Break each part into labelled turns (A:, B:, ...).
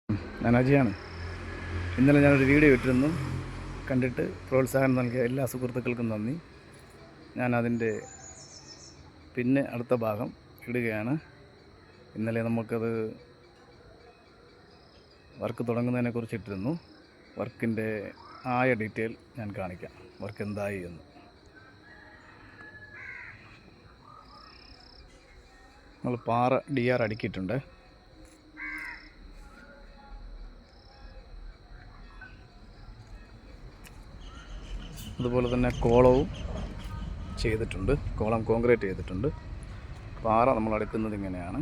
A: ഞാൻ അജിയാണ്. ഇന്നലെ ഞാനൊരു വീഡിയോ ഇട്ടിരുന്നു. കണ്ടിട്ട് പ്രോത്സാഹനം നൽകിയ എല്ലാ സുഹൃത്തുക്കൾക്കും നന്ദി. ഞാനതിൻ്റെ പിന്നെ അടുത്ത ഭാഗം ഇടുകയാണ്. ഇന്നലെ നമുക്കത് വർക്ക് തുടങ്ങുന്നതിനെക്കുറിച്ച് ഇട്ടിരുന്നു. വർക്കിൻ്റെ ആയ ഡീറ്റെയിൽ ഞാൻ കാണിക്കാം. വർക്ക് എന്തായി എന്ന്. നമ്മൾ പാറ DR അടുക്കിയിട്ടുണ്ട്. അതുപോലെ തന്നെ കോളവും ചെയ്തിട്ടുണ്ട്. കോളം കോൺക്രീറ്റ് ചെയ്തിട്ടുണ്ട്. പാറ നമ്മൾ അടുക്കുന്നത് ഇങ്ങനെയാണ്.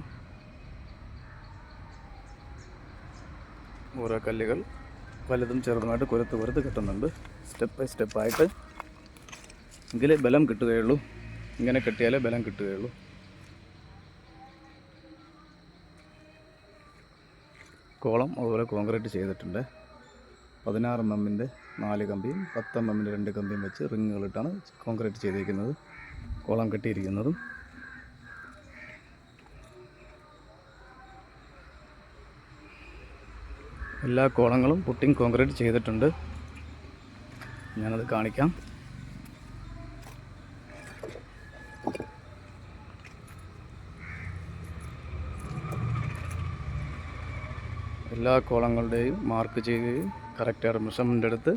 A: ഓരോ കല്ലുകൾ വലുതും ചെറുതുമായിട്ട് കുരത്ത് കെട്ടുന്നുണ്ട്. സ്റ്റെപ്പ് ബൈ സ്റ്റെപ്പായിട്ട്. എങ്കിലേ ബലം കിട്ടുകയുള്ളൂ. ഇങ്ങനെ കെട്ടിയാലേ ബലം കിട്ടുകയുള്ളൂ. കോളം അതുപോലെ കോൺക്രീറ്റ് ചെയ്തിട്ടുണ്ട്. 16 mm 4 കമ്പിയും 10 mm 2 കമ്പിയും വെച്ച് റിങ്ങുകളിട്ടാണ് കോൺക്രീറ്റ് ചെയ്തിരിക്കുന്നത്. കോളം കെട്ടിയിരിക്കുന്നതും എല്ലാ കോളങ്ങളും പുട്ടിങ് കോൺക്രീറ്റ് ചെയ്തിട്ടുണ്ട്. ഞാനത് കാണിക്കാം. എല്ലാ കോളങ്ങളുടെയും മാർക്ക് ചെയ്യുകയും കറക്റ്റായിട്ട് മെഷർമെൻ്റ് എടുത്ത്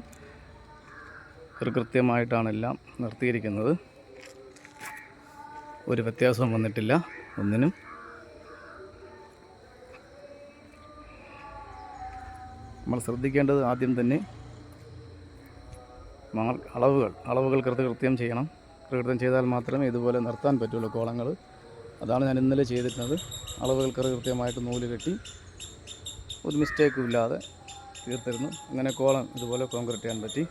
A: കൃത്യമായിട്ടാണ് എല്ലാം നിർത്തിയിരിക്കുന്നത്. ഒരു വ്യത്യാസവും വന്നിട്ടില്ല ഒന്നിനും. നമ്മൾ ശ്രദ്ധിക്കേണ്ടത് ആദ്യം തന്നെ അളവുകൾ കൃത്യം ചെയ്യണം. കൃത്യം ചെയ്താൽ മാത്രമേ ഇതുപോലെ നിർത്താൻ പറ്റുള്ളൂ കോളങ്ങൾ. അതാണ് ഞാൻ ഇന്നലെ ചെയ്തിരുന്നത്. അളവുകൾ കൃത്യമായിട്ട് നൂല് കെട്ടി ഒരു മിസ്റ്റേക്കും ഇല്ലാതെ തീർത്തിരുന്നു. അങ്ങനെ കോളം ഇതുപോലെ കോൺക്രീറ്റ് ചെയ്യാൻ പറ്റി.